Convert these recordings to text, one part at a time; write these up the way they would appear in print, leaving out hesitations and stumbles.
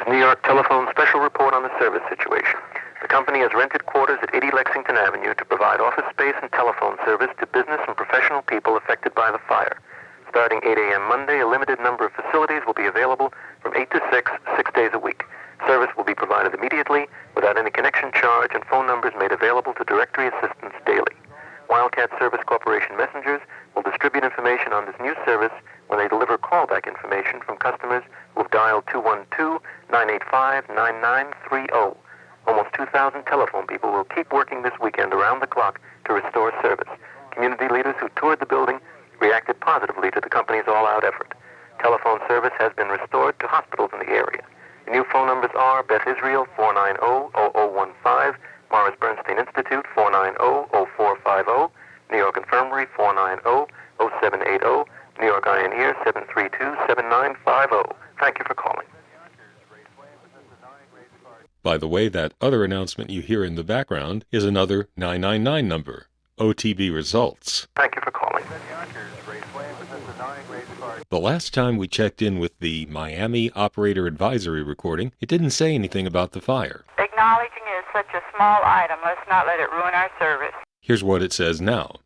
New York Telephone special report on the service situation. The company has rented quarters at 80 Lexington Avenue to provide office space and telephone service to business and professional people affected by the fire. Starting 8 a.m. Monday, a limited number of facilities will be available from 8 to 6 days a week. Service will be provided immediately without any connection charge, and phone numbers made available to directory assistance daily. Wildcat Service Corporation messengers will distribute information on this new service when they deliver callback information from customers who have dialed 212-985-9930. Almost 2,000 telephone people will keep working this weekend around the clock to restore service. Community leaders who toured the building reacted positively to the company's all-out effort. Telephone service has been restored to hospitals in the area. The new phone numbers are Beth Israel 490-0015, Morris Bernstein Institute 490-0450, New York Infirmary 490-0780, New York Eye and Ear 732-7950. Thank you for calling. By the way, that other announcement you hear in the background is another 999 number, OTB results. Thank you for calling. The last time we checked in with the Miami Operator Advisory recording, it didn't say anything about the fire. Acknowledging it is such a small item. Let's not let it ruin our service. Here's what it says now.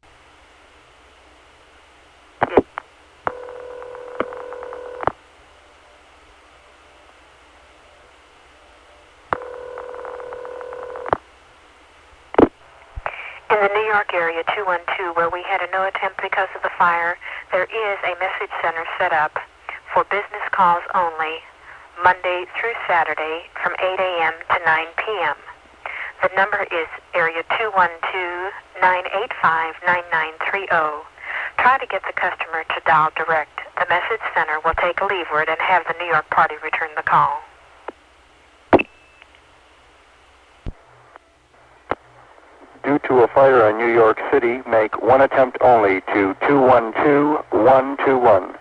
In the New York area 212, where we had a no attempt because of the fire, there is a message center set up for business calls only, Monday through Saturday from 8 a.m. to 9 p.m. The number is area 212-985-9930. Try to get the customer to dial direct. The message center will take a leave word and have the New York party return the call. Due to a fire in New York City, make one attempt only to 212-121.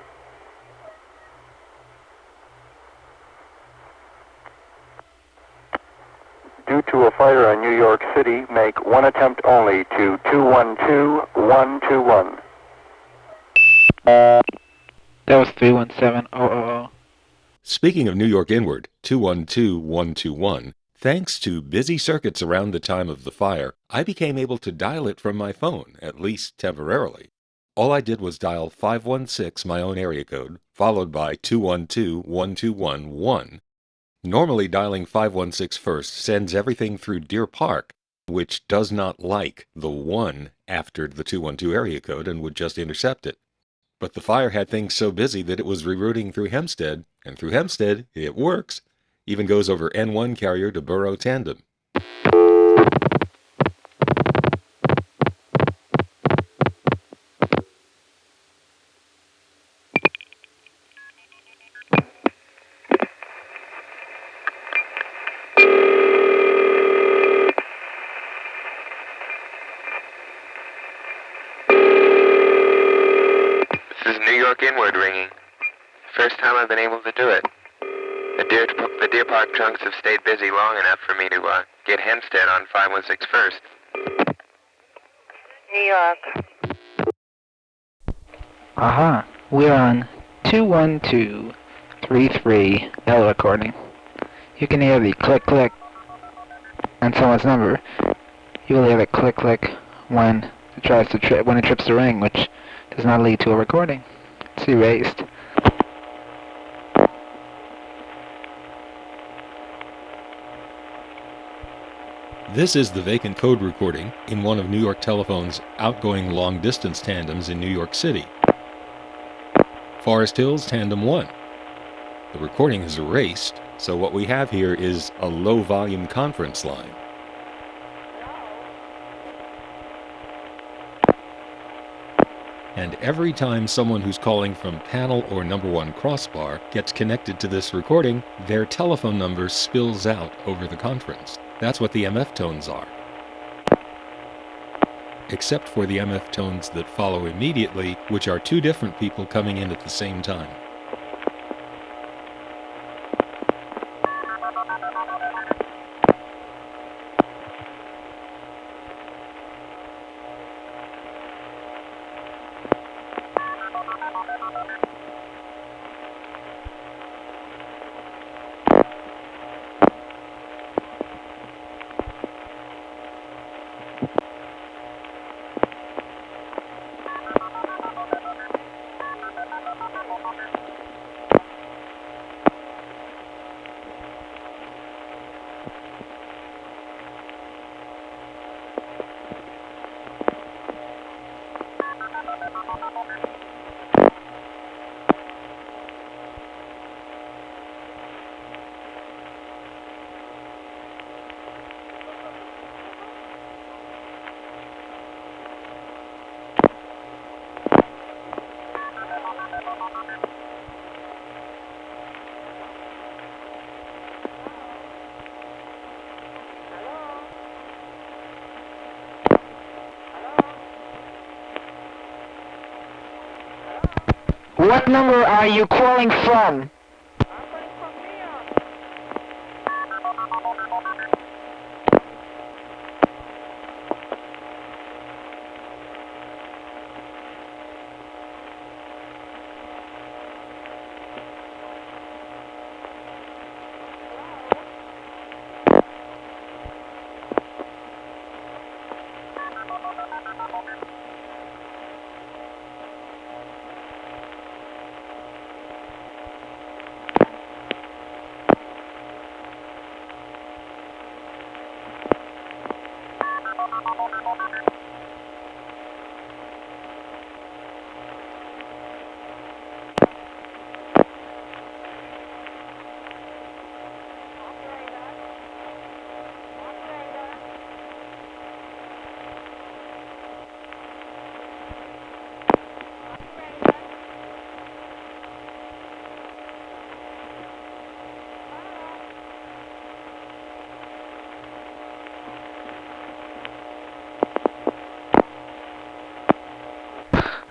Due to a fire in New York City, make one attempt only to 212-121. That was 317-000. Speaking of New York Inward, 212-121, thanks to busy circuits around the time of the fire, I became able to dial it from my phone, at least temporarily. All I did was dial 516, my own area code, followed by 212-121-1. Normally dialing 516 first sends everything through Deer Park, which does not like the 1 after the 212 area code and would just intercept it. But the fire had things so busy that it was rerouting through Hempstead, and through Hempstead, it works. Even goes over N1 carrier to Borough Tandem. This is New York Inward ringing. First time I've been able to do it. The Deer Park trunks have stayed busy long enough for me to get Hempstead on 516 first. New York. Aha, we're on 21233 L recording. You can hear the click click on someone's number. You will hear the click click when it tries to when it trips the ring, which does not lead to a recording. It's erased. This is the vacant code recording in one of New York Telephone's outgoing long-distance tandems in New York City. Forest Hills Tandem 1. The recording is erased, so what we have here is a low-volume conference line. And every time someone who's calling from panel or number 1 Crossbar gets connected to this recording, their telephone number spills out over the conference. That's what the MF tones are. Except for the MF tones that follow immediately, which are two different people coming in at the same time. What number are you calling from?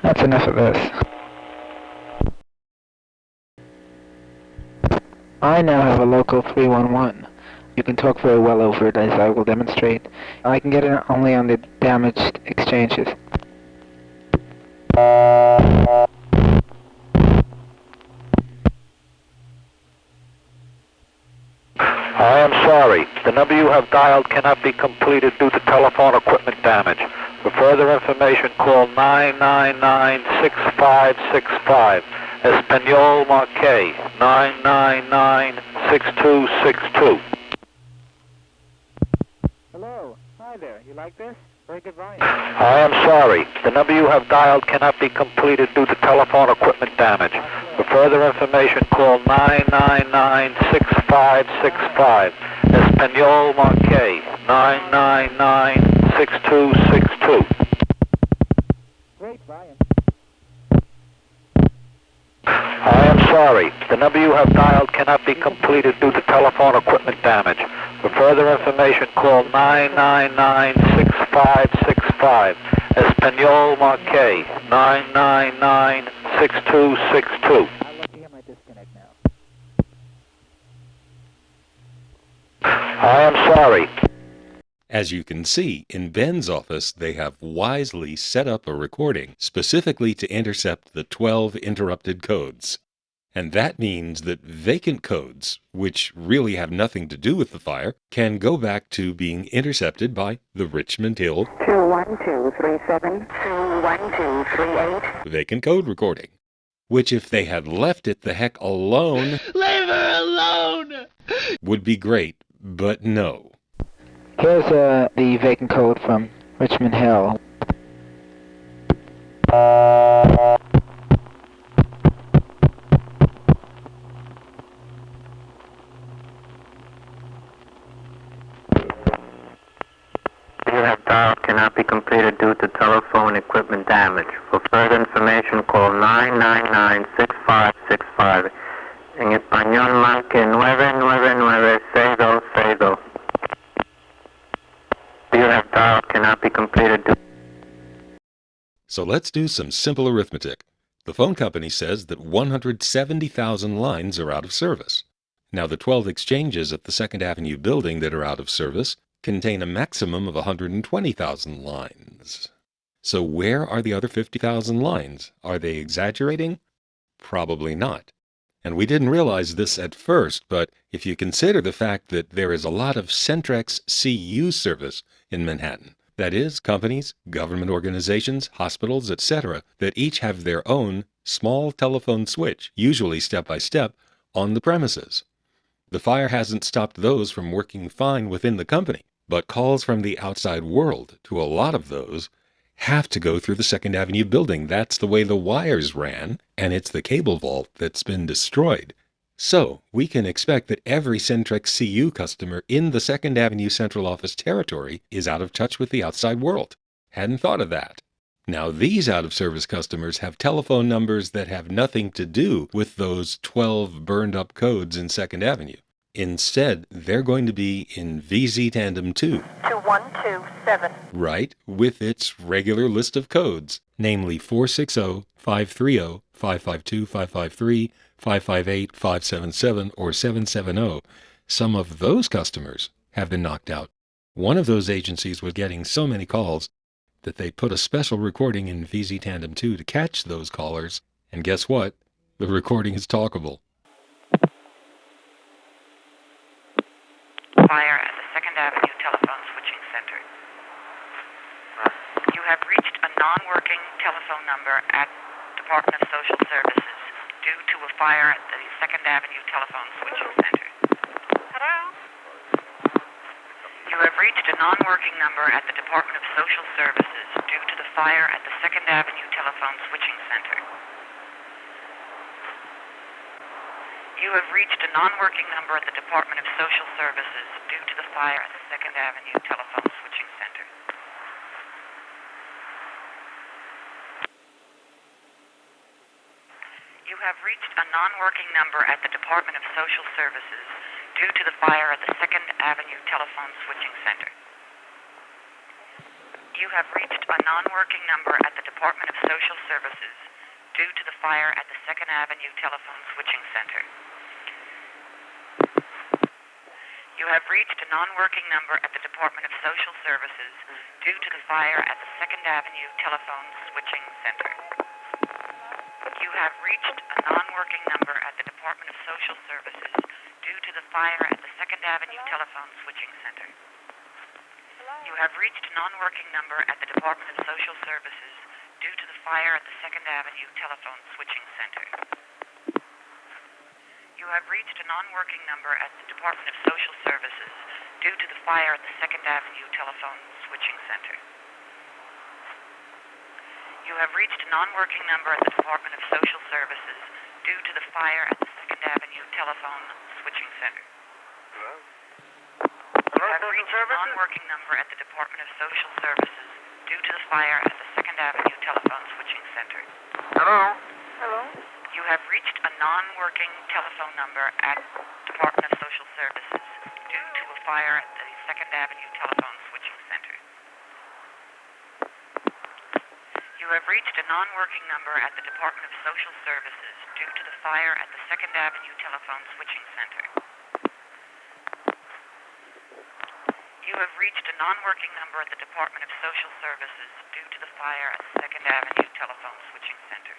That's enough of this. I now have a local 311. You can talk very well over it, as I will demonstrate. I can get it only on the damaged exchanges. I am sorry. The number you have dialed cannot be completed due to telephone equipment damage. For further information, call 999-6565. Espanol Marquez, 999-6262. Hello. Hi there. You like this? Very good volume. I am sorry. The number you have dialed cannot be completed due to telephone equipment damage. For further information, call 999-6565. Espanol Marquez, 999-6262. Great volume. I am sorry. The number you have dialed cannot be completed due to telephone equipment damage. For further information, call 999-6565. Espanol Marquez, 999-6262. I'd love to hear my disconnect now. I am sorry. As you can see, in Ben's office, they have wisely set up a recording specifically to intercept the 12 interrupted codes. And that means that vacant codes, which really have nothing to do with the fire, can go back to being intercepted by the Richmond Hill 21237, 21238. vacant code recording, which if they had left it the heck alone, Leave her alone! would be great, but no. Here's the vacant code from Richmond Hill. You have dialed cannot be completed due to telephone equipment damage. For further information, call 999-6565. En español marque 999-6262. You have dialed cannot be completed due. So let's do some simple arithmetic. The phone company says that 170,000 lines are out of service. Now the 12 exchanges at the 2nd Avenue building that are out of service contain a maximum of 120,000 lines. So where are the other 50,000 lines? Are they exaggerating? Probably not. And we didn't realize this at first, but if you consider the fact that there is a lot of Centrex CU service in Manhattan, that is, companies, government organizations, hospitals, etc., that each have their own small telephone switch, usually step by step, on the premises. The fire hasn't stopped those from working fine within the company, but calls from the outside world to a lot of those have to go through the 2nd Avenue building. That's the way the wires ran, and it's the cable vault that's been destroyed. So we can expect that every Centrex CU customer in the 2nd Avenue Central Office territory is out of touch with the outside world. Hadn't thought of that. Now these out-of-service customers have telephone numbers that have nothing to do with those 12 burned up codes in 2nd Avenue. Instead, they're going to be in VZ Tandem 2. 2127. Right, with its regular list of codes, namely 460, 530, 552, 553, 558, 577, or 770. Some of those customers have been knocked out. One of those agencies was getting so many calls that they put a special recording in VZ Tandem 2 to catch those callers, and guess what? The recording is talkable. Fire at the 2nd Avenue Telephone Switching Center. You have reached a non-working telephone number at Department of Social Services due to a fire at the 2nd Avenue Telephone Switching Center. Hello? You have reached a non-working number at the Department of Social Services due to the fire at the 2nd Avenue Telephone Switching Center. You have reached a non-working number at the Department of Social Services due to the fire at the 2nd Avenue Telephone Switching Center. You have reached a non-working number at the Department of Social Services due to the fire at the 2nd Avenue Telephone Switching Center. You have reached a non-working number at the Department of Social Services due to the fire at the 2nd Avenue Telephone Switching Center. You have reached a non-working number at the Department of Social Services due to the fire at the 2nd Avenue Telephone Switching Center. You have reached a non-working number at the Department of Social Services due to the fire at the 2nd Avenue Telephone Switching Center. You have reached a non-working number at the Department of Social Services due to the fire at the 2nd Avenue Telephone Switching Center. You have reached a non-working number at the Department of Social Services due to the fire at the 2nd Avenue Telephone Switching Center. You have reached a non-working number at the Department of Social Services due to the fire at the 2nd Avenue Telephone Switching Center. You have reached a non-working number at the Department of Social Services due to the fire at the 2nd Avenue Telephone Switching Center. Hello? Hello? You have reached a non-working telephone number at Department of Social Services due to a fire at the 2nd Avenue Telephone Switching Center. You have reached a non-working number at the Department of Social Services due to the fire at the 2nd Avenue Telephone Switching Center. You have reached a non-working number at the Department of Social Services due to the fire at the 2nd Avenue Telephone Switching Center.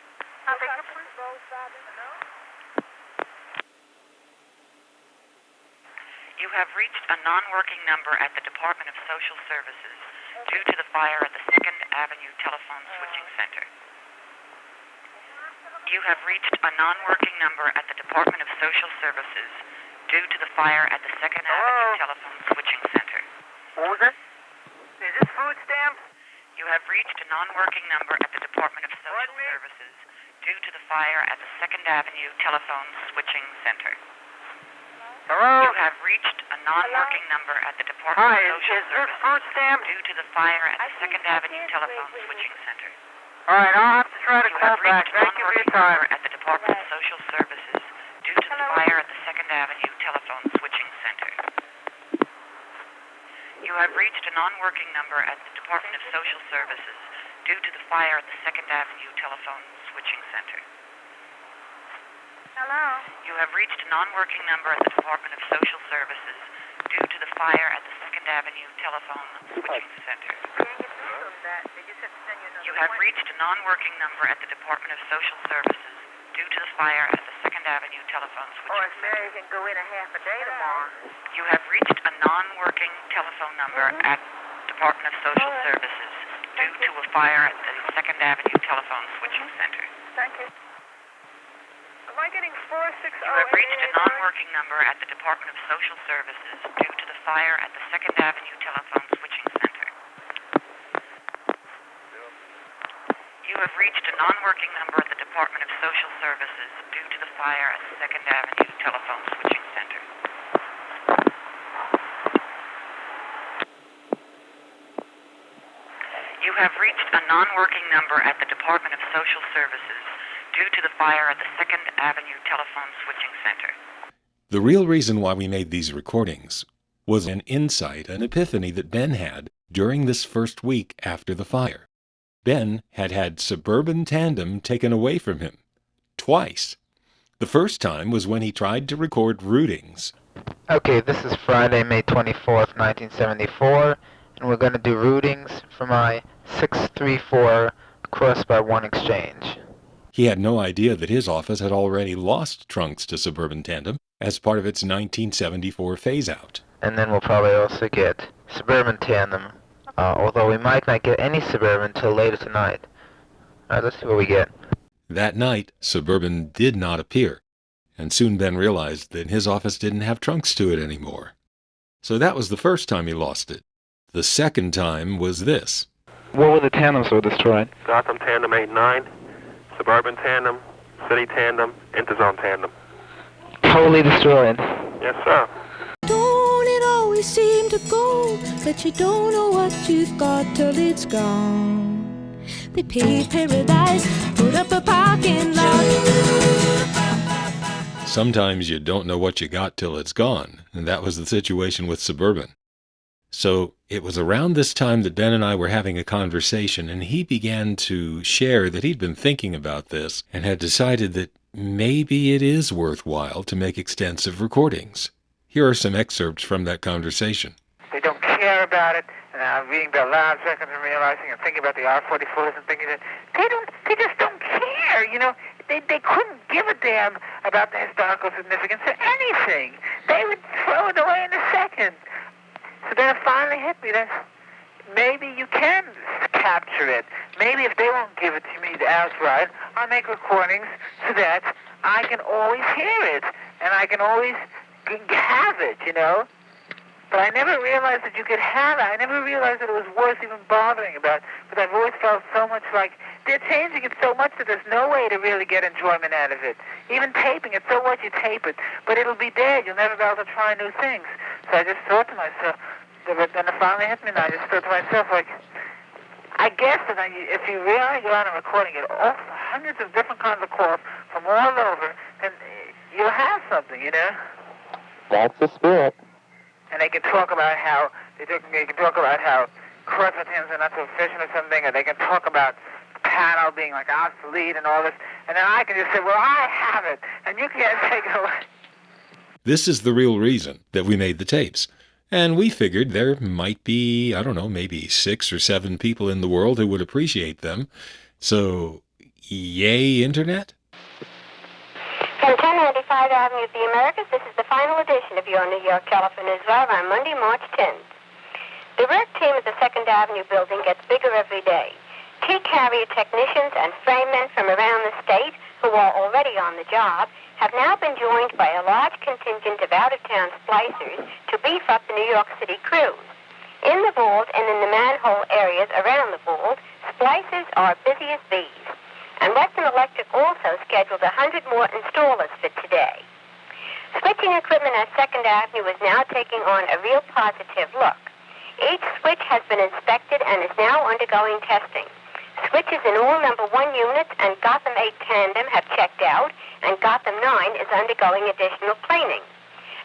You have reached a non-working number at the Department of Social Services due to the fire at the 2nd Avenue Telephone Switching Center. You have reached a non-working number at the Department of Social Services due to the fire at the 2nd Avenue Telephone Switching Center. What was that? Is this food stamps? You have reached a non-working number at the Department of Social Services due to the fire at the 2nd Avenue Telephone Switching Center. Hello? You have reached a non-working number at the Department of Social Services due to the fire at the 2nd Avenue Telephone Switching Center. All right, I'll have to try to You call have back. reached a Thank you for your non-working time. number at the Department of Social Services due to the fire at the 2nd Avenue Telephone Switching Center. You have reached a non-working number at the Department of Social Services due to the fire at the 2nd Avenue Telephone Switching Center. Hello? You have reached a non-working number at the Department of Social Services due to the fire at the 2nd Avenue Telephone Switching Center. You have reached a non-working number at the Department of Social Services due to the fire at the 2nd Avenue Telephone Switching Center. Mary can go in a half a day tomorrow. You have reached a non-working telephone number at Department of Social Services due to a fire at the 2nd Avenue Telephone Switching Center. Thank you. Am I getting 460? You have reached a non-working number at the Department of Social Services due to the fire at the 2nd Avenue Telephone Switching Center. You have reached a non-working number at the Department of Social Services due to the fire at the 2nd Avenue Telephone Switching Center. You have reached a non-working number at the Department of Social Services due to the fire at the 2nd Avenue Telephone Switching Center. The real reason why we made these recordings was an insight, an epiphany that Ben had during this first week after the fire. Ben had had Suburban Tandem taken away from him twice. The first time was when he tried to record routings. Okay, this is Friday, May 24th, 1974, and we're going to do routings for my 634 Crossbar 1 exchange. He had no idea that his office had already lost trunks to Suburban Tandem as part of its 1974 phase-out. And then we'll probably also get Suburban Tandem, although we might not get any Suburban until later tonight. Alright, let's see what we get. That night, Suburban did not appear, and soon Ben realized that his office didn't have trunks to it anymore. So that was the first time he lost it. The second time was this. What were the tandems that were destroyed? Gotham Tandem 89, Suburban Tandem, City Tandem, Interzone Tandem. Totally destroyed. Yes, sir. Don't it always seem to go that you don't know what you've got till it's gone? They paved paradise, put up a parking lot. Sometimes you don't know what you got till it's gone, and that was the situation with Suburban. So it was around this time that Ben and I were having a conversation, and he began to share that he'd been thinking about this and had decided that maybe it is worthwhile to make extensive recordings. Here are some excerpts from that conversation. They don't care about it. And I'm reading about loud seconds and realizing and thinking about the R-44s and thinking that they just don't care, you know. They couldn't give a damn about the historical significance of anything. They would throw it away in a second. So then it finally hit me that maybe you can capture it. Maybe if they won't give it to me outright, I'll make recordings so that I can always hear it and I can always have it, you know. But I never realized that you could have it. I never realized that it was worth even bothering about. But I've always felt so much like they're changing it so much that there's no way to really get enjoyment out of it. Even taping it, so what, you tape it. But it'll be dead. You'll never be able to try new things. So I just thought to myself, then it finally hit me, and I just thought to myself, like, I guess that if you really go out and recording it, all hundreds of different kinds of calls from all over, then you'll have something, you know? That's the spirit. And they can talk about how crossbar tandems are not so efficient or something, or they can talk about the panel being like obsolete and all this, and then I can just say, well, I have it, and you can't take it away. This is the real reason that we made the tapes. And we figured there might be, I don't know, maybe 6 or 7 people in the world who would appreciate them. So, yay, Internet? From 1095 Avenue of the Americas, this is the final edition of your New York Telephone Newswire on Monday, March 10th. The work team at the 2nd Avenue building gets bigger every day. Key carrier technicians and framemen from around the state who are already on the job have now been joined by a large contingent of out-of-town splicers to beef up the New York City crews. In the vault and in the manhole areas around the vault, splicers are busy as bees. And Western Electric also scheduled 100 more installers for today. Switching equipment at 2nd Avenue is now taking on a real positive look. Each switch has been inspected and is now undergoing testing. Switches in all number 1 units and Gotham 8 Tandem have checked out, and Gotham 9 is undergoing additional cleaning.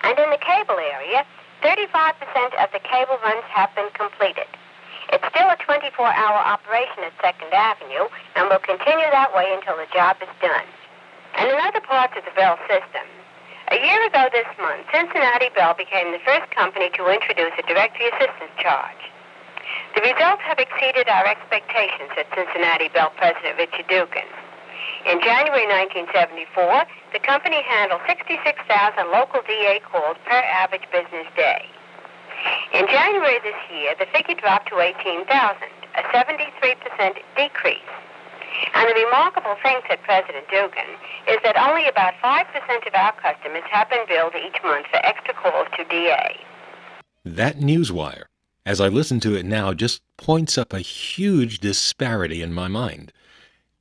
And in the cable area, 35% of the cable runs have been completed. It's still a 24-hour operation at 2nd Avenue, and will continue that way until the job is done. And in other parts of the Bell system, a year ago this month, Cincinnati Bell became the first company to introduce a directory assistance charge. The results have exceeded our expectations, said Cincinnati Bell President Richard Dugan. In January 1974, the company handled 66,000 local DA calls per average business day. In January this year, the figure dropped to 18,000, a 73% decrease. And the remarkable thing, said President Dugan, is that only about 5% of our customers have been billed each month for extra calls to DA. That newswire, as I listen to it now, just points up a huge disparity in my mind,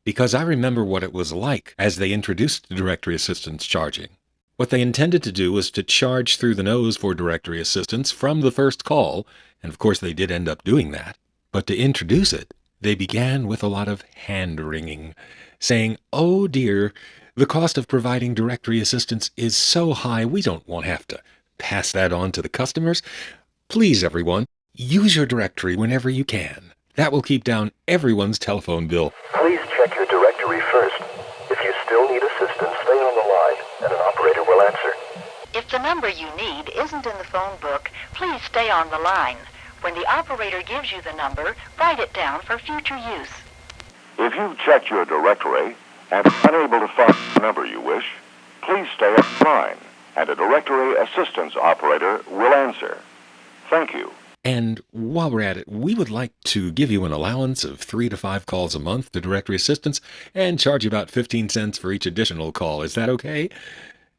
because I remember what it was like as they introduced directory assistance charging. What they intended to do was to charge through the nose for directory assistance from the first call, and of course they did end up doing that. But to introduce it, they began with a lot of hand-wringing, saying, oh dear, The cost of providing directory assistance is so high we don't want to have to pass that on to the customers. Please, everyone, use your directory whenever you can. That will keep down everyone's telephone bill. Please check your directory first. If you still need assistance, stay on the line and an operator will answer. If the number you need isn't in the phone book, please stay on the line. When the operator gives you the number, write it down for future use. If you've checked your directory and are unable to find the number you wish, please stay on the line and a directory assistance operator will answer. Thank you. And while we're at it, we would like to give you an allowance of 3 to 5 calls a month to directory assistance and charge you about 15 cents for each additional call. Is that okay?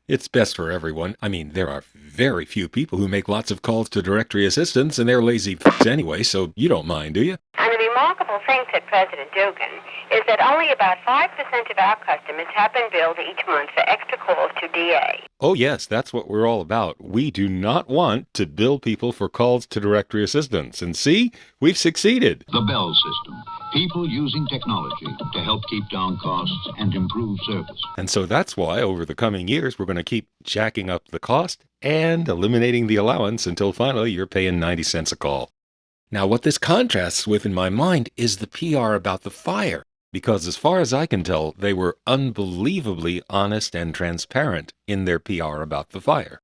It's best for everyone. I mean, there are very few people who make lots of calls to directory assistance, and they're lazy anyway, so you don't mind, do you? And the remarkable thing, said President Dugan, is that only about 5% of our customers have been billed each month for extra calls to DA. Oh yes, that's what we're all about. We do not want to bill people for calls to directory assistance. And see, we've succeeded. The Bell system. People using technology to help keep down costs and improve service. And so that's why over the coming years, we're going to keep jacking up the cost and eliminating the allowance until finally you're paying 90 cents a call. Now, what this contrasts with in my mind is the PR about the fire. Because as far as I can tell, they were unbelievably honest and transparent in their PR about the fire.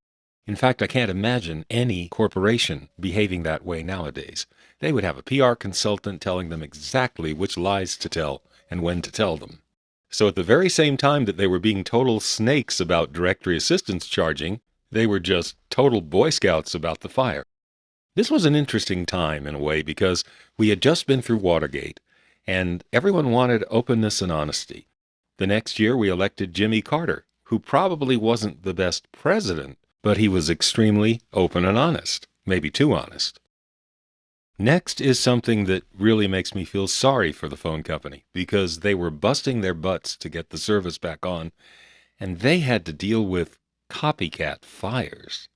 In fact, I can't imagine any corporation behaving that way nowadays. They would have a PR consultant telling them exactly which lies to tell and when to tell them. So at the very same time that they were being total snakes about directory assistance charging, they were just total Boy Scouts about the fire. This was an interesting time in a way because we had just been through Watergate, and everyone wanted openness and honesty. The next year we elected Jimmy Carter, who probably wasn't the best president, but he was extremely open and honest, maybe too honest. Next is something that really makes me feel sorry for the phone company, because they were busting their butts to get the service back on, and they had to deal with copycat fires.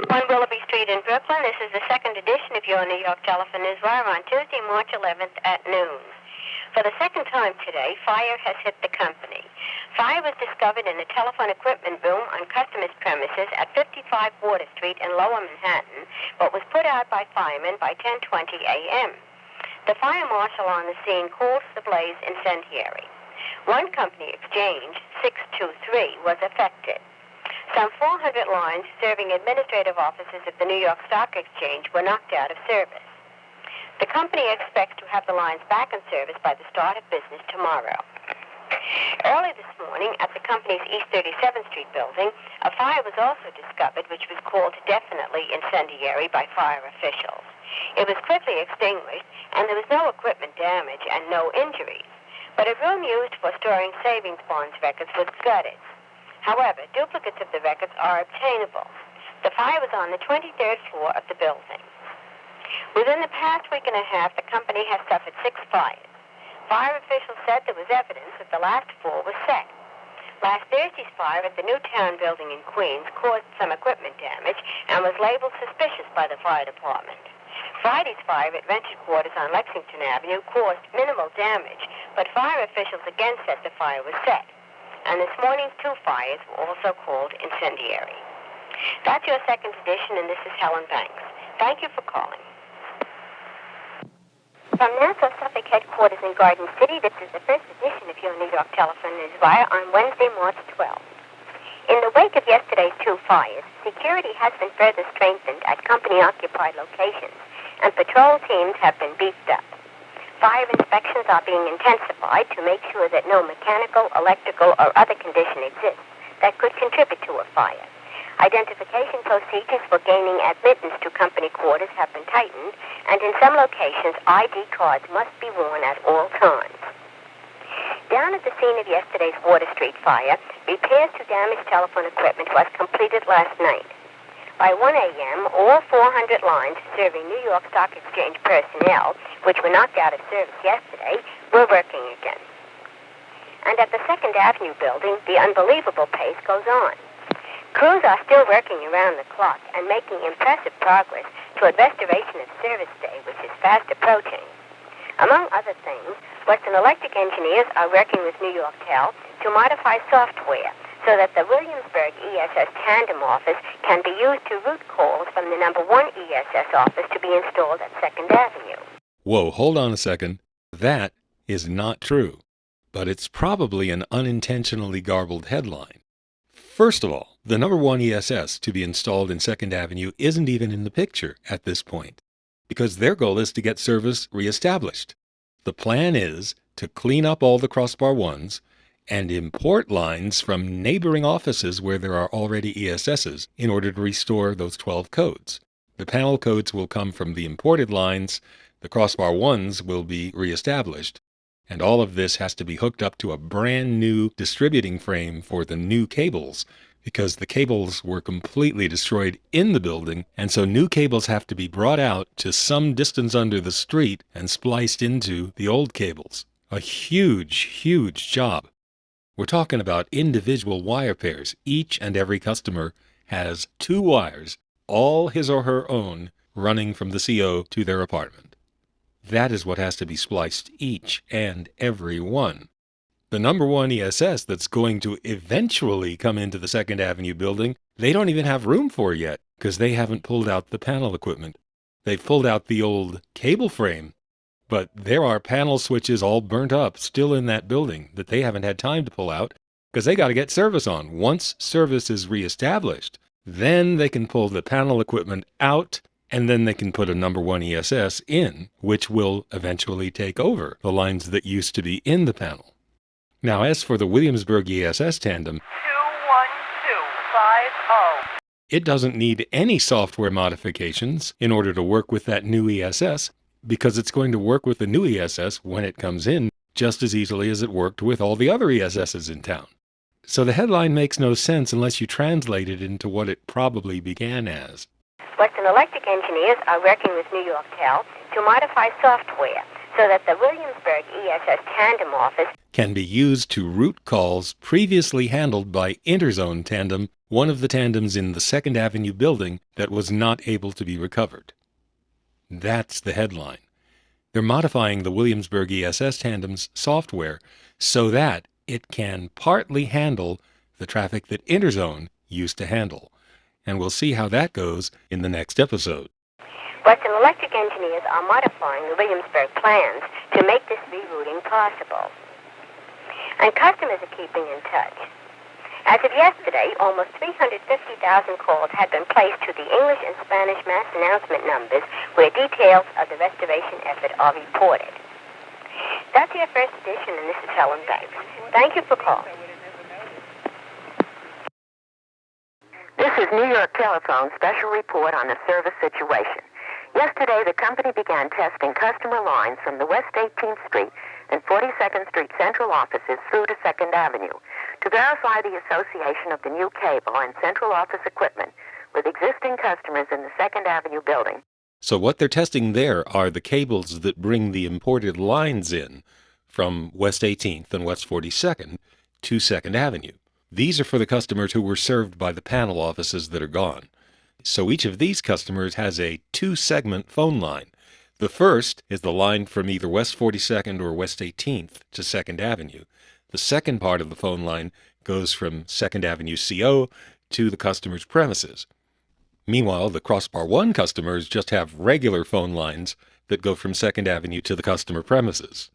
1 Willoughby Street in Brooklyn. This is the second edition of your New York Telephone Newswire on Tuesday, March 11th at noon. For the second time today, fire has hit the company. Fire was discovered in a telephone equipment room on customers' premises at 55 Water Street in Lower Manhattan, but was put out by firemen by 10:20 a.m. The fire marshal on the scene calls the blaze incendiary. One company exchange, 623, was affected. Some 400 lines serving administrative offices of the New York Stock Exchange were knocked out of service. The company expects to have the lines back in service by the start of business tomorrow. Early this morning, at the company's East 37th Street building, a fire was also discovered, which was called definitely incendiary by fire officials. It was quickly extinguished, and there was no equipment damage and no injuries. But a room used for storing savings bonds records was gutted. However, duplicates of the records are obtainable. The fire was on the 23rd floor of the building. Within the past week and a half, the company has suffered 6 fires. Fire officials said there was evidence that the last floor was set. Last Thursday's fire at the Newtown building in Queens caused some equipment damage and was labeled suspicious by the fire department. Friday's fire at rented quarters on Lexington Avenue caused minimal damage, but fire officials again said the fire was set. And this morning's 2 fires were also called incendiary. That's your second edition, and this is Helen Banks. Thank you for calling. From NASA Suffolk headquarters in Garden City, this is the first edition of your New York Telephone Newswire on Wednesday, March 12th. In the wake of yesterday's 2 fires, security has been further strengthened at company-occupied locations, and patrol teams have been beefed up. Fire inspections are being intensified to make sure that no mechanical, electrical, or other condition exists that could contribute to a fire. Identification procedures for gaining admittance to company quarters have been tightened, and in some locations, ID cards must be worn at all times. Down at the scene of yesterday's Water Street fire, repairs to damaged telephone equipment was completed last night. By 1 a.m., all 400 lines serving New York Stock Exchange personnel, which were knocked out of service yesterday, were working again. And at the 2nd Avenue building, the unbelievable pace goes on. Crews are still working around the clock and making impressive progress toward restoration of Service Day, which is fast approaching. Among other things, Western Electric engineers are working with New York Tel to modify software so that the Williamsburg ESS tandem office can be used to route calls from the number 1 ESS office to be installed at 2nd Avenue. Whoa, hold on a second. That is not true. But it's probably an unintentionally garbled headline. First of all, the number 1 ESS to be installed in 2nd Avenue isn't even in the picture at this point, because their goal is to get service reestablished. The plan is to clean up all the Crossbar 1s and import lines from neighboring offices where there are already ESSs in order to restore those 12 codes. The panel codes will come from the imported lines, the Crossbar 1s will be reestablished, and all of this has to be hooked up to a brand new distributing frame for the new cables, because the cables were completely destroyed in the building, and so new cables have to be brought out to some distance under the street and spliced into the old cables. A huge, huge job. We're talking about individual wire pairs. Each and every customer has 2 wires, all his or her own, running from the CO to their apartment. That is what has to be spliced, each and every one. The number 1 ESS that's going to eventually come into the 2nd Avenue building, they don't even have room for yet, because they haven't pulled out the panel equipment. They've pulled out the old cable frame, but there are panel switches all burnt up still in that building that they haven't had time to pull out, because they got to get service on. Once service is reestablished, then they can pull the panel equipment out, and then they can put a number 1 ESS in, which will eventually take over the lines that used to be in the panel. Now, as for the Williamsburg ESS tandem, 21250. It doesn't need any software modifications in order to work with that new ESS, because it's going to work with the new ESS when it comes in just as easily as it worked with all the other ESSs in town. So the headline makes no sense unless you translate it into what it probably began as. Western Electric engineers are working with New York Tel to modify software so that the Williamsburg ESS tandem office can be used to route calls previously handled by Interzone Tandem, one of the tandems in the 2nd Avenue building that was not able to be recovered. That's the headline. They're modifying the Williamsburg ESS tandem's software so that it can partly handle the traffic that Interzone used to handle. And we'll see how that goes in the next episode. Western Electric engineers are modifying the Williamsburg plans to make this rerouting possible. And customers are keeping in touch. As of yesterday, almost 350,000 calls had been placed to the English and Spanish mass announcement numbers where details of the restoration effort are reported. That's your first edition, and this is Helen Banks. Thank you for calling. This is New York Telephone special report on the service situation. Yesterday, the company began testing customer lines from the West 18th Street and 42nd Street central offices through to 2nd Avenue to verify the association of the new cable and central office equipment with existing customers in the 2nd Avenue building. So what they're testing there are the cables that bring the imported lines in from West 18th and West 42nd to 2nd Avenue. These are for the customers who were served by the panel offices that are gone. So each of these customers has a 2-segment phone line. The first is the line from either West 42nd or West 18th to 2nd Avenue. The second part of the phone line goes from 2nd Avenue CO to the customer's premises. Meanwhile, the Crossbar 1 customers just have regular phone lines that go from 2nd Avenue to the customer premises.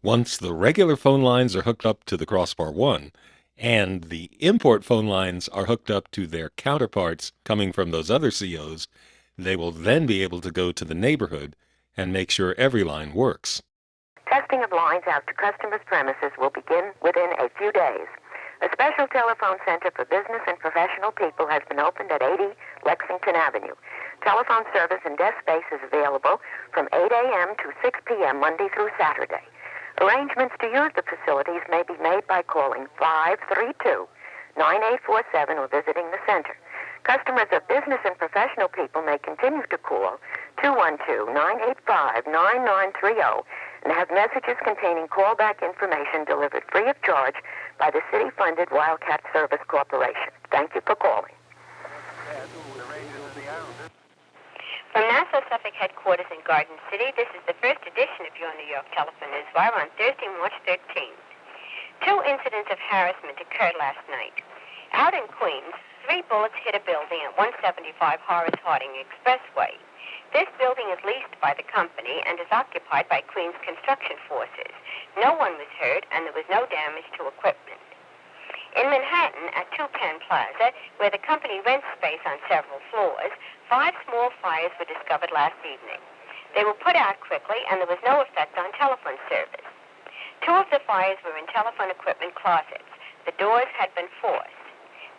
Once the regular phone lines are hooked up to the Crossbar 1, and the import phone lines are hooked up to their counterparts coming from those other COs, they will then be able to go to the neighborhood and make sure every line works. Testing of lines out to customers' premises will begin within a few days. A special telephone center for business and professional people has been opened at 80 Lexington Avenue. Telephone service and desk space is available from 8 a.m. to 6 p.m. Monday through Saturday. Arrangements to use the facilities may be made by calling 532-9847 or visiting the center. Customers of business and professional people may continue to call 212-985-9930 and have messages containing callback information delivered free of charge by the city-funded Wildcat Service Corporation. Thank you for calling. From NASA also Suffolk headquarters in Garden City. This is the first edition of your New York Telephone Newswire on Thursday, March 13th. 2 incidents of harassment occurred last night. Out in Queens, 3 bullets hit a building at 175 Horace Harding Expressway. This building is leased by the company and is occupied by Queens construction forces. No one was hurt, and there was no damage to equipment. In Manhattan, at 2 Penn Plaza, where the company rents space on several floors, 5 small fires were discovered last evening. They were put out quickly, and there was no effect on telephone service. 2 of the fires were in telephone equipment closets. The doors had been forced.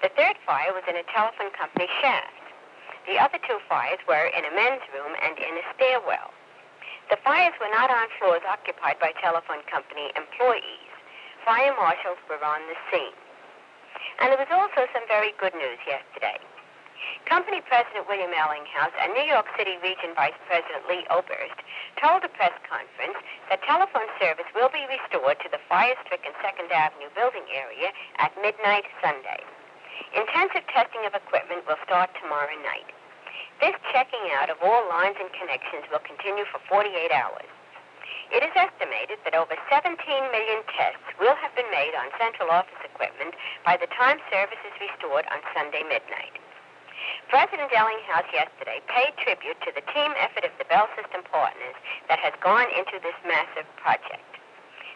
The 3rd fire was in a telephone company shaft. The other 2 fires were in a men's room and in a stairwell. The fires were not on floors occupied by telephone company employees. Fire marshals were on the scene. And there was also some very good news yesterday. Company President William Ellinghouse and New York City Region Vice President Lee Oberst told a press conference that telephone service will be restored to the fire-stricken 2nd Avenue building area at midnight Sunday. Intensive testing of equipment will start tomorrow night. This checking out of all lines and connections will continue for 48 hours. It is estimated that over 17 million tests will have been made on central office equipment by the time service is restored on Sunday midnight. President Ellinghouse yesterday paid tribute to the team effort of the Bell System partners that has gone into this massive project.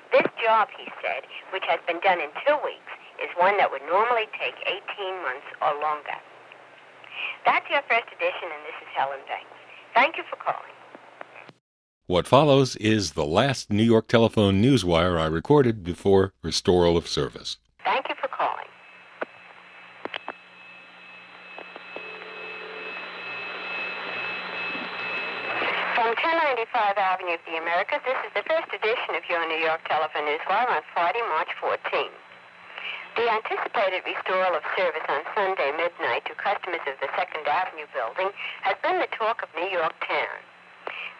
This job, he said, which has been done in 2 weeks, is one that would normally take 18 months or longer. That's your first edition, and this is Helen Banks. Thank you for calling. What follows is the last New York Telephone Newswire I recorded before restoral of service. Thank you for calling. From 1095 Avenue of the Americas, this is the first edition of your New York Telephone Newswire on Friday, March 14th. The anticipated restoral of service on Sunday midnight to customers of the 2nd Avenue building has been the talk of New York town.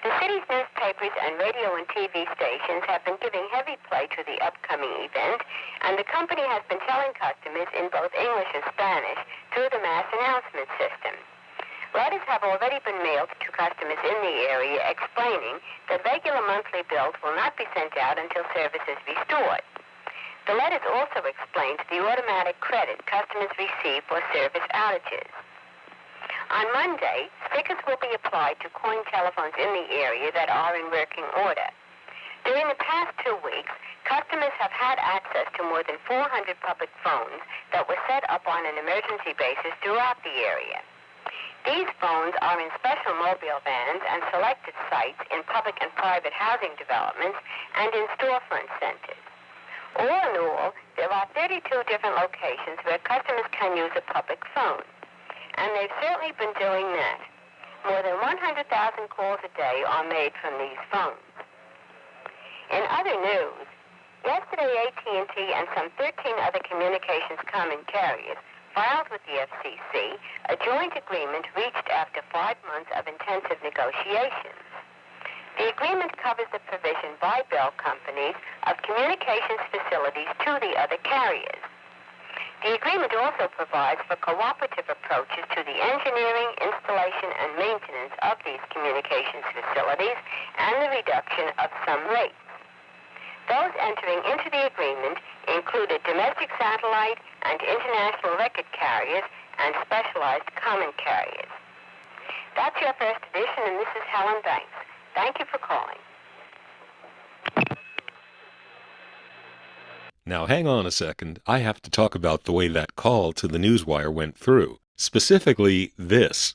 The city's newspapers and radio and TV stations have been giving heavy play to the upcoming event, and the company has been telling customers in both English and Spanish through the mass announcement system. Letters have already been mailed to customers in the area explaining that regular monthly bills will not be sent out until service is restored. The letters also explained the automatic credit customers receive for service outages. On Monday, stickers will be applied to coin telephones in the area that are in working order. During the past 2 weeks, customers have had access to more than 400 public phones that were set up on an emergency basis throughout the area. These phones are in special mobile vans and selected sites in public and private housing developments and in storefront centers. All in all, there are 32 different locations where customers can use a public phone. And they've certainly been doing that. More than 100,000 calls a day are made from these phones. In other news, yesterday AT&T and some 13 other communications common carriers filed with the FCC a joint agreement reached after 5 months of intensive negotiations. The agreement covers the provision by Bell companies of communications facilities to the other carriers. The agreement also provides for cooperative approaches to the engineering, installation, and maintenance of these communications facilities and the reduction of some rates. Those entering into the agreement included domestic satellite and international record carriers and specialized common carriers. That's your first edition, and this is Helen Banks. Thank you for calling. Now hang on a second, I have to talk about the way that call to the Newswire went through. Specifically, this.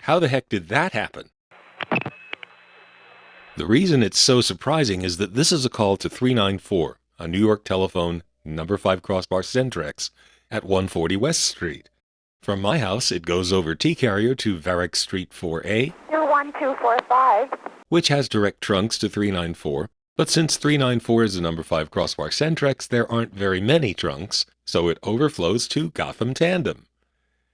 How the heck did that happen? The reason it's so surprising is that this is a call to 394, a New York telephone, number 5 Crossbar Centrex, at 140 West Street. From my house, it goes over T-Carrier to Varick Street 4A, 01245, which has direct trunks to 394. But since 394 is the number 5 Crossbar Centrex, there aren't very many trunks, so it overflows to Gotham Tandem,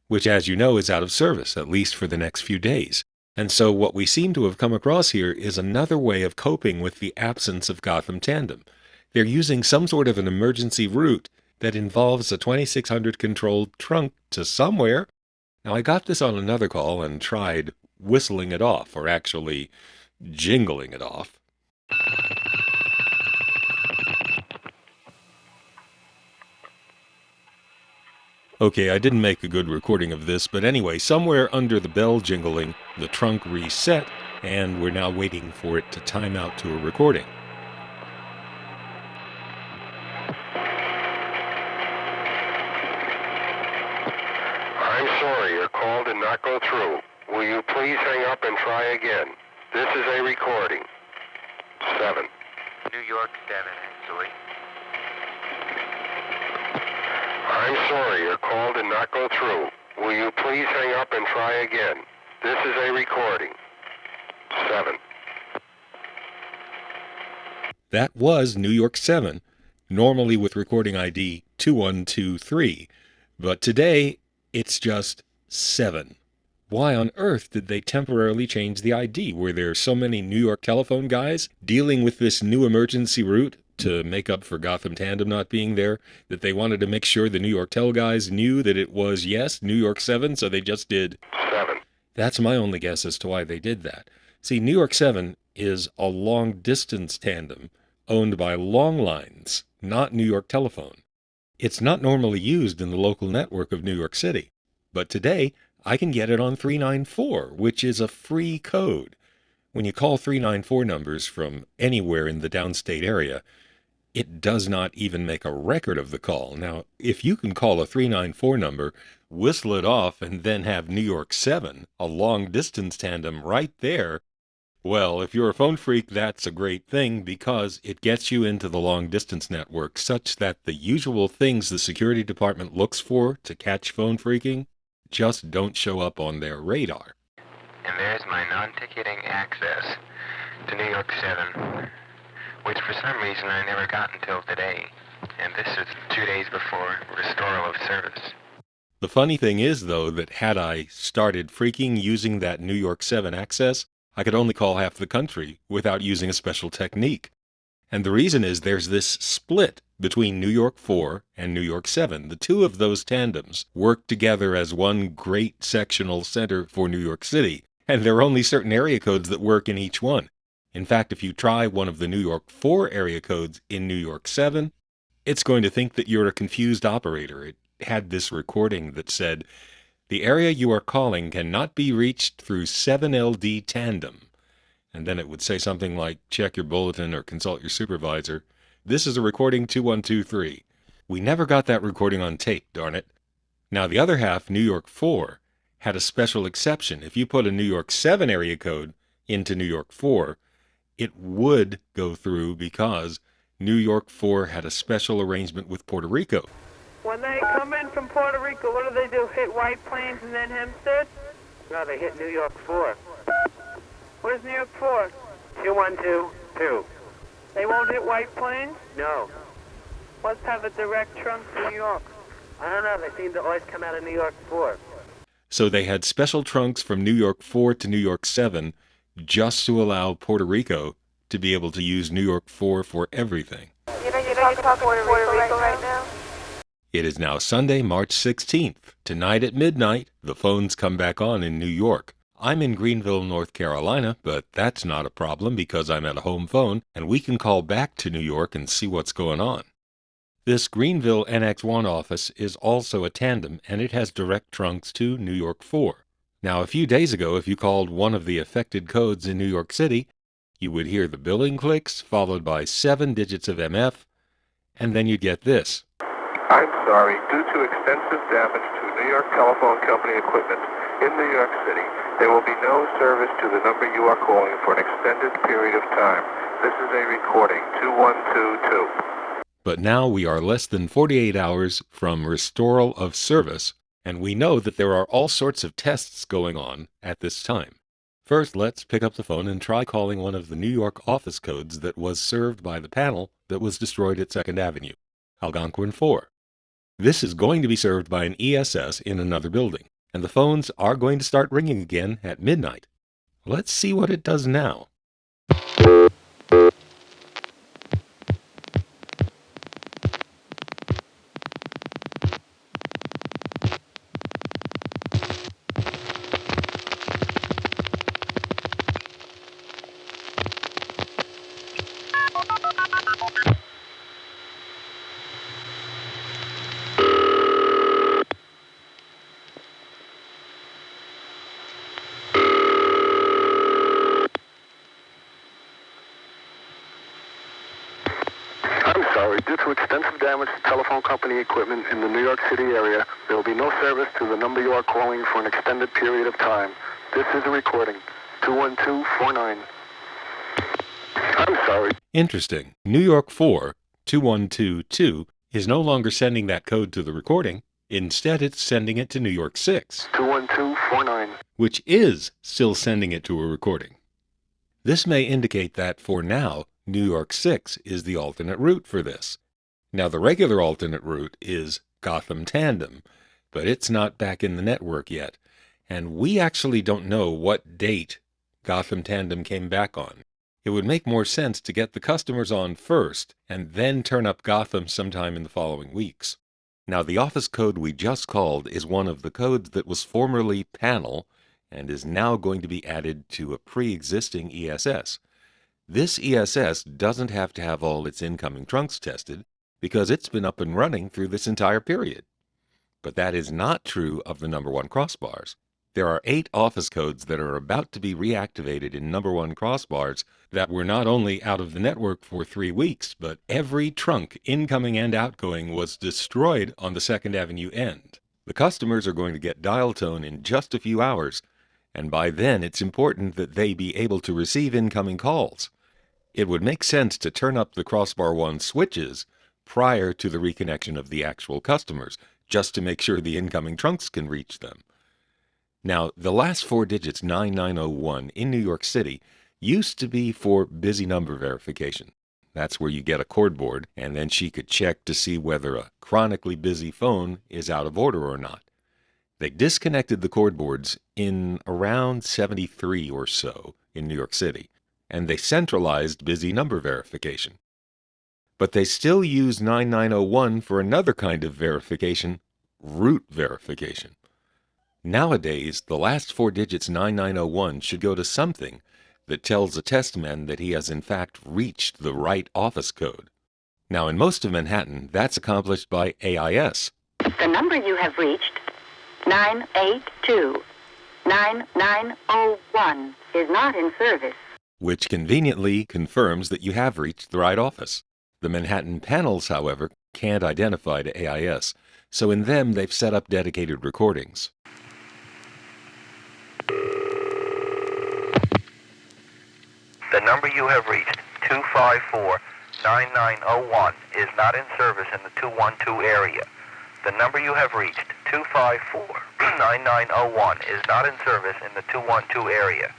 which, as you know, is out of service, at least for the next few days. And so what we seem to have come across here is another way of coping with the absence of Gotham Tandem. They're using some sort of an emergency route that involves a 2600 controlled trunk to somewhere. Now, I got this on another call and tried whistling it off, or actually jingling it off. Okay, I didn't make a good recording of this, but anyway, somewhere under the bell jingling, the trunk reset, and we're now waiting for it to time out to a recording. I'm sorry, your call did not go through. Will you please hang up and try again? This is a recording. 7. New York 7, actually. I'm sorry, your call did not go through. Will you please hang up and try again? This is a recording. 7. That was New York 7, normally with recording ID 2123, but today it's just 7. Why on earth did they temporarily change the ID? Were there so many New York telephone guys dealing with this new emergency route to make up for Gotham Tandem not being there, that they wanted to make sure the New York Tel guys knew that it was, yes, New York 7, so they just did 7. That's my only guess as to why they did that. See, New York 7 is a long-distance tandem owned by Long Lines, not New York Telephone. It's not normally used in the local network of New York City, but today I can get it on 394, which is a free code. When you call 394 numbers from anywhere in the downstate area, it does not even make a record of the call. Now, if you can call a 394 number, whistle it off, and then have New York 7, a long-distance tandem right there, well, if you're a phone freak, that's a great thing because it gets you into the long-distance network such that the usual things the security department looks for to catch phone freaking just don't show up on their radar. And there's my non-ticketing access to New York 7, which for some reason I never got until today. And this is 2 days before restoral of service. The funny thing is, though, that had I started freaking using that New York 7 access, I could only call half the country without using a special technique. And the reason is there's this split between New York 4 and New York 7. The two of those tandems work together as one great sectional center for New York City, and there are only certain area codes that work in each one. In fact, if you try one of the New York 4 area codes in New York 7, it's going to think that you're a confused operator. It had this recording that said, "The area you are calling cannot be reached through 7LD tandem." And then it would say something like, "Check your bulletin or consult your supervisor. This is a recording 2123. We never got that recording on tape, darn it. Now the other half, New York 4, had a special exception. If you put a New York 7 area code into New York 4, it would go through because New York 4 had a special arrangement with Puerto Rico. When they come in from Puerto Rico, what do? Hit White Plains and then Hempstead? No, they hit New York 4. Where's New York 4? 2122. They won't hit White Plains? No. Let's have a direct trunk to New York. I don't know, they seem to always come out of New York 4. So they had special trunks from New York 4 to New York 7 just to allow Puerto Rico to be able to use New York 4 for everything. You know you're talking to Puerto Rico right now? It is now Sunday, March 16th. Tonight at midnight, the phones come back on in New York. I'm in Greenville, North Carolina, but that's not a problem because I'm at a home phone and we can call back to New York and see what's going on. This Greenville NX1 office is also a tandem and it has direct trunks to New York 4. Now, a few days ago, if you called one of the affected codes in New York City, you would hear the billing clicks followed by 7 digits of MF, and then you'd get this. I'm sorry. Due to extensive damage to New York Telephone Company equipment in New York City, there will be no service to the number you are calling for an extended period of time. This is a recording, 2122. But now we are less than 48 hours from restoral of service, and we know that there are all sorts of tests going on at this time. First, let's pick up the phone and try calling one of the New York office codes that was served by the panel that was destroyed at 2nd Avenue, Algonquin 4. This is going to be served by an ESS in another building, and the phones are going to start ringing again at midnight. Let's see what it does now. have damaged telephone company equipment in the New York City area, there will be no service to the number you are calling for an extended period of time. This is a recording. 21249. I'm sorry. Interesting. New York 4, 2122, is no longer sending that code to the recording. Instead, it's sending it to New York 6, 21249, which is still sending it to a recording. This may indicate that, for now, New York 6 is the alternate route for this. Now, the regular alternate route is Gotham Tandem, but it's not back in the network yet, and we actually don't know what date Gotham Tandem came back on. It would make more sense to get the customers on first and then turn up Gotham sometime in the following weeks. Now, the office code we just called is one of the codes that was formerly Panel and is now going to be added to a pre-existing ESS. This ESS doesn't have to have all its incoming trunks tested because it's been up and running through this entire period. But that is not true of the number 1 crossbars. There are 8 office codes that are about to be reactivated in number 1 crossbars that were not only out of the network for 3 weeks, but every trunk, incoming and outgoing, was destroyed on the 2nd Avenue end. The customers are going to get dial tone in just a few hours, and by then it's important that they be able to receive incoming calls. It would make sense to turn up the Crossbar 1 switches prior to the reconnection of the actual customers, just to make sure the incoming trunks can reach them. Now, the last 4 digits, 9901, in New York City, used to be for busy number verification. That's where you get a cord board, and then she could check to see whether a chronically busy phone is out of order or not. They disconnected the cord boards in around 73 or so in New York City, and they centralized busy number verification. But they still use 9901 for another kind of verification, route verification. Nowadays, the last 4 digits 9901 should go to something that tells a testman that he has in fact reached the right office code. Now, in most of Manhattan, that's accomplished by AIS. The number you have reached, 982-9901, is not in service. Which conveniently confirms that you have reached the right office. The Manhattan panels, however, can't identify to AIS, so in them they've set up dedicated recordings. The number you have reached, 254-9901, is not in service in the 212 area. The number you have reached, 254-9901, is not in service in the 212 area.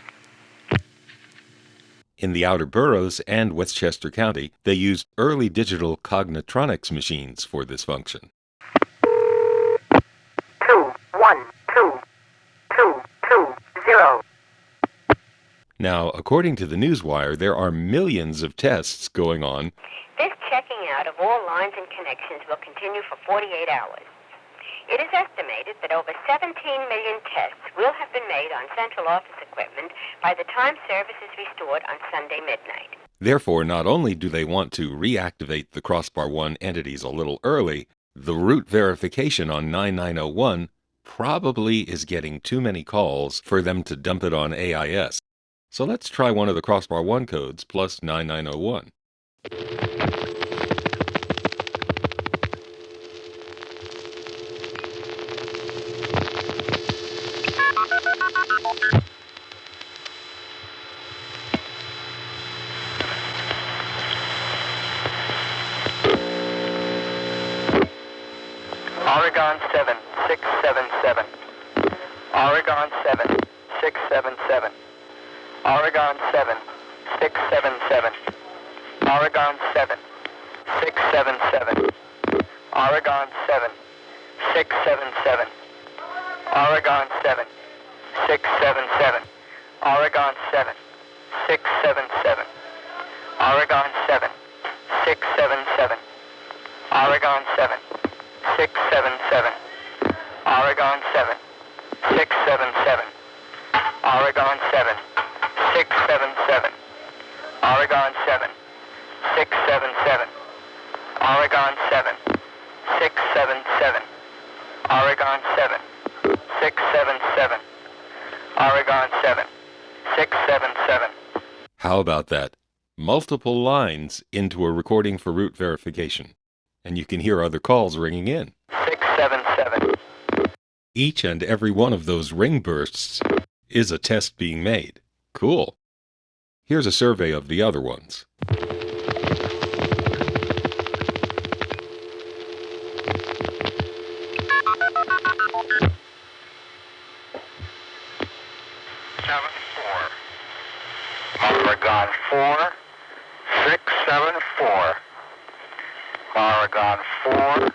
In the outer boroughs and Westchester County, they used early digital cognitronics machines for this function. 212220. Now, according to the Newswire, there are millions of tests going on. This checking out of all lines and connections will continue for 48 hours. It is estimated that over 17 million tests will have been made on central office equipment by the time service is restored on Sunday midnight. Therefore, not only do they want to reactivate the Crossbar 1 entities a little early, the route verification on 9901 probably is getting too many calls for them to dump it on AIS. So let's try one of the Crossbar 1 codes plus 9901. Oregon 7677. Oregon 7677. Oregon 7677. Oregon 7677. Oregon 7677. Oregon 7677. Oregon 7677. Oregon 7677. Oregon 7677. Oregon 7677. Oregon 7677. Oregon 7677. Oregon 7677. Oregon 7677. Oregon 7677. How about that? Multiple lines into a recording for route verification. and you can hear other calls ringing in. 677. Each and every one of those ring bursts is a test being made. Cool. Here's a survey of the other ones. 4. Oregon 4,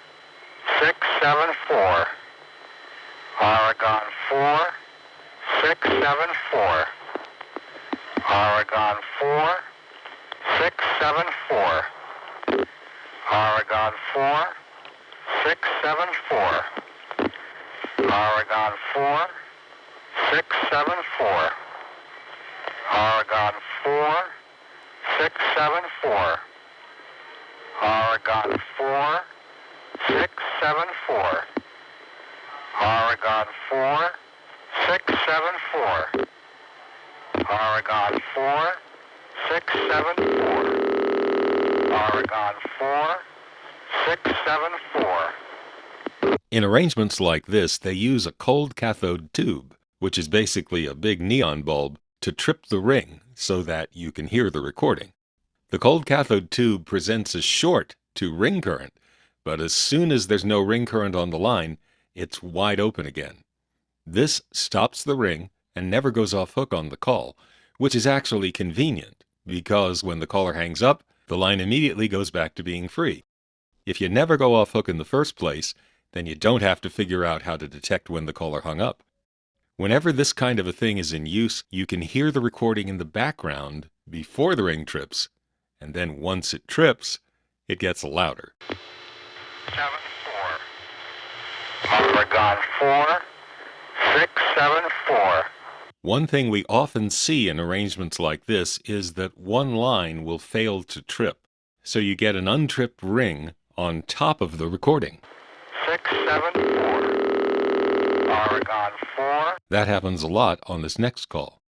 674. Oregon 4, 674. Oregon 4, 674. Oregon 4, 674. Oregon 4, 674. Oregon 4, 674. Oregon 4, 674. Oregon 4, 674. Oregon 4, 674. Oregon 4, 674. Oregon 4, 674. In arrangements like this, they use a cold cathode tube, which is basically a big neon bulb, to trip the ring so that you can hear the recording. The cold cathode tube presents a short to ring current, but as soon as there's no ring current on the line, it's wide open again. This stops the ring and never goes off hook on the call, which is actually convenient because when the caller hangs up, the line immediately goes back to being free. If you never go off hook in the first place, then you don't have to figure out how to detect when the caller hung up. Whenever this kind of a thing is in use, you can hear the recording in the background before the ring trips, and then once it trips, it gets louder. 74. Oregon 4, 674. One thing we often see in arrangements like this is that one line will fail to trip, so you get an untripped ring on top of the recording. 674. Oregon 4. That happens a lot on this next call.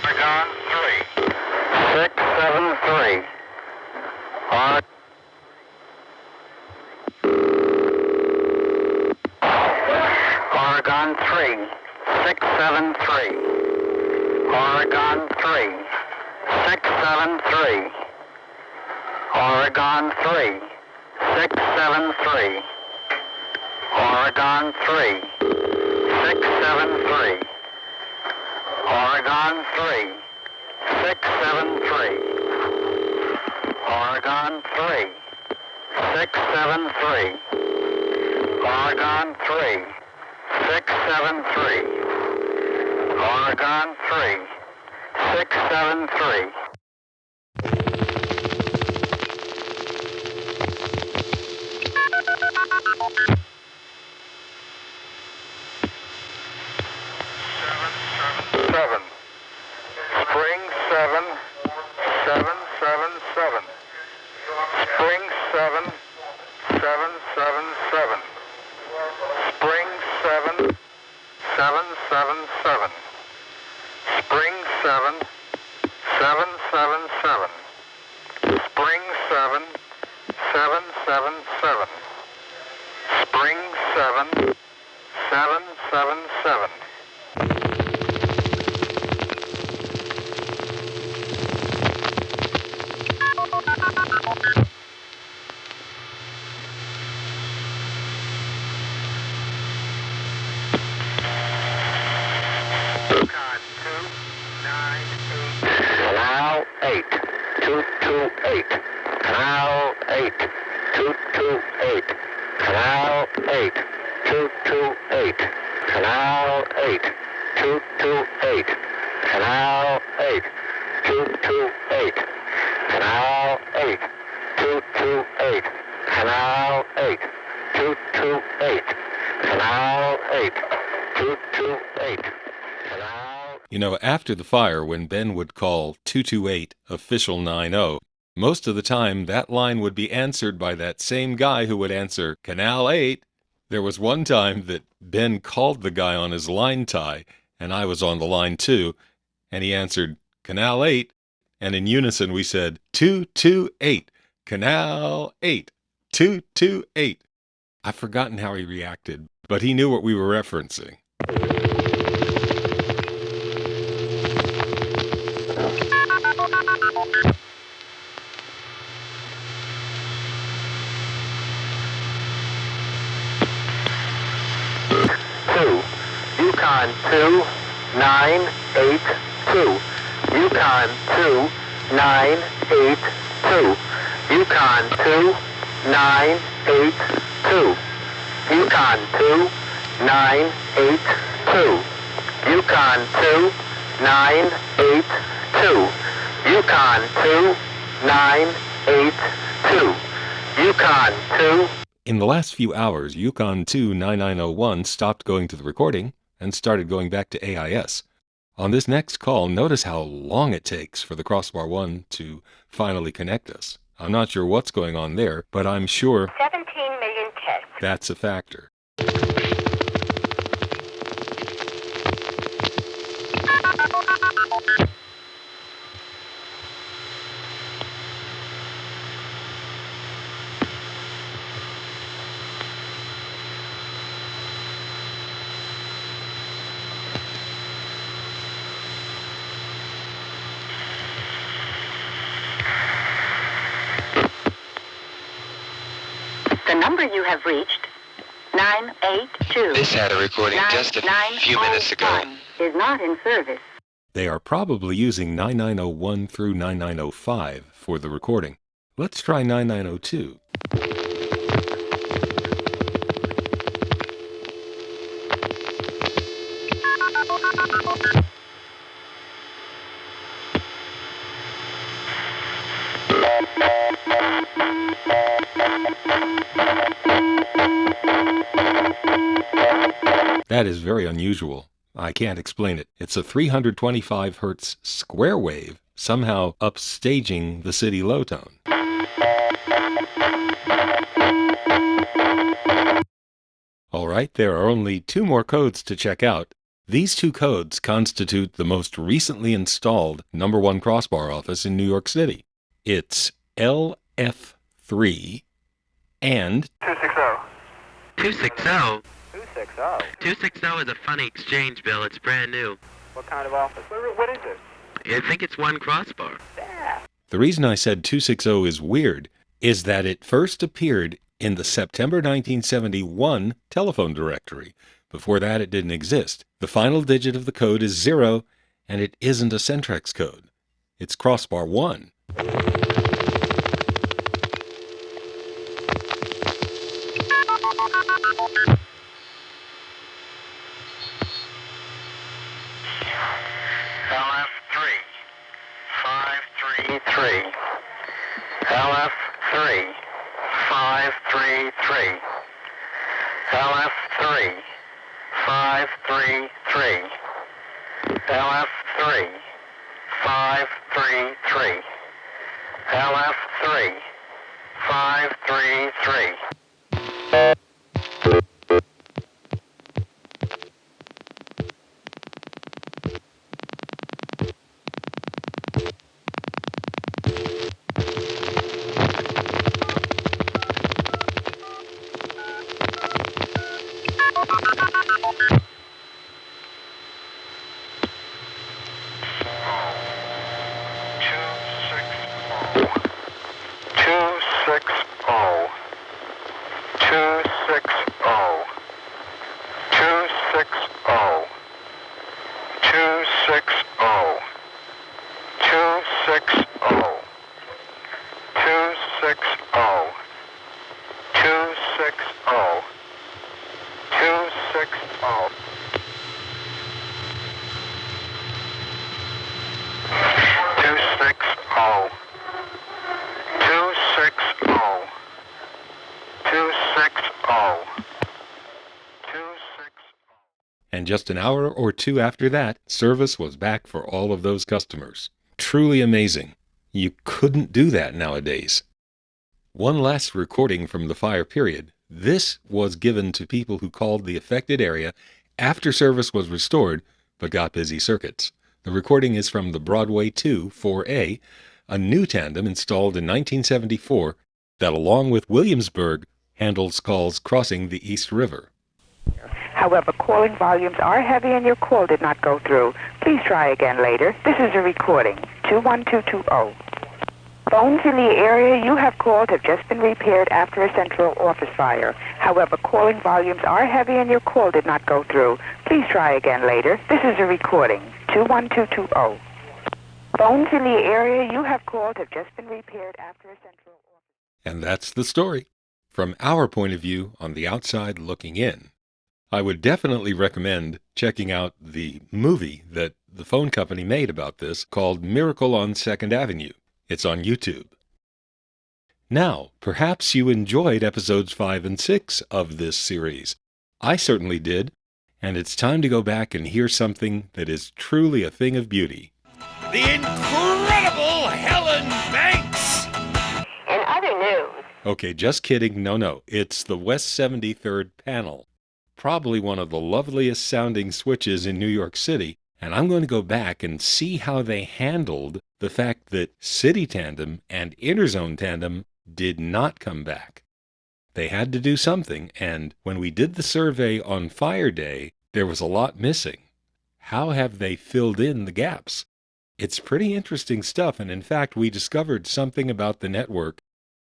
Oregon 3. 673. Oregon 3. 673. Oregon 3. 673. Oregon 3. 673. Oregon 3. 673. Oregon 3. 673. Oregon 3. 673. Oregon 3. 673. Oregon 3. 673. Seven. Spring 7, 777. Spring 7, 777. Spring 7, 777. Spring 7, 777. Spring 7, 777. Spring 7, 777. Canal 8, 228. Canal 8, 228. Canal 8, 228. Canal 8, 228. Canal 8, 228. Canal 8, 228. Canal 8, 228. Canal 8, 228. You know, after the fire, when Ben would call 228 official 90, most of the time that line would be answered by that same guy who would answer Canal 8 There was one time that Ben called the guy on his line tie, and I was on the line too, and he answered, Canal 8, and in unison we said, 228, Canal 8, 228. I've forgotten how he reacted, but he knew what we were referencing. Yukon 2982. Yukon 2982. Yukon 2982. Yukon 2982. Yukon 2982. Yukon 2982. Yukon 2. In the last few hours, Yukon 29901 stopped going to the recording and started going back to AIS. On this next call, notice how long it takes for the Crossbar 1 to finally connect us. I'm not sure what's going on there, but I'm sure 17 million tests. that's a factor. The number you have reached, 982. This had a recording just a few minutes ago. Is not in service. They are probably using 9901 through 9905 for the recording. Let's try 9902. That is very unusual. I can't explain it. It's a 325 Hz square wave, somehow upstaging the city low tone. All right, there are only two more codes to check out. These two codes constitute the most recently installed number 1 Crossbar office in New York City. It's LF3 and 260. 260? 260? 260 is a funny exchange, Bill. It's brand new. What kind of office? What is it? I think it's 1 Crossbar. Yeah. The reason I said 260 is weird is that it first appeared in the September 1971 telephone directory. Before that, it didn't exist. The final digit of the code is 0, and it isn't a Centrex code. It's Crossbar 1. LF3 533. LF3 533. LF3 533. LF3 533. And just an hour or two after that, service was back for all of those customers. Truly amazing. You couldn't do that nowadays. One last recording from the fire period. This was given to people who called the affected area after service was restored but got busy circuits. The recording is from the Broadway 2 4A, a new tandem installed in 1974 that, along with Williamsburg, handles calls crossing the East River. However, calling volumes are heavy and your call did not go through. Please try again later. This is a recording. 21220. Phones in the area you have called have just been repaired after a central office fire. However, calling volumes are heavy and your call did not go through. Please try again later. This is a recording. 21220. Phones in the area you have called have just been repaired after a central office. And that's the story, from our point of view on the outside looking in. I would definitely recommend checking out the movie that the phone company made about this called Miracle on 2nd Avenue. It's on YouTube. Now, perhaps you enjoyed episodes 5 and 6 of this series. I certainly did, and it's time to go back and hear something that is truly a thing of beauty. The incredible Helen Banks! In other news... Okay, just kidding. No. It's the West 73rd panel. Probably one of the loveliest sounding switches in New York City, and I'm going to go back and see how they handled the fact that City Tandem and Interzone Tandem did not come back. They had to do something, and when we did the survey on Fire Day, there was a lot missing. How have they filled in the gaps? It's pretty interesting stuff, and in fact, we discovered something about the network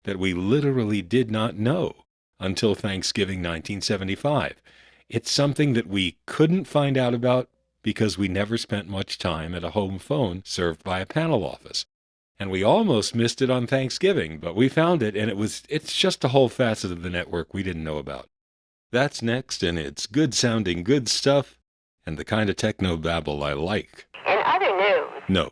that we literally did not know until Thanksgiving 1975. It's something that we couldn't find out about because we never spent much time at a home phone served by a panel office. And we almost missed it on Thanksgiving, but we found it, and it's just a whole facet of the network we didn't know about. That's next, and it's good sounding good stuff, and the kind of techno babble I like. In other news... No,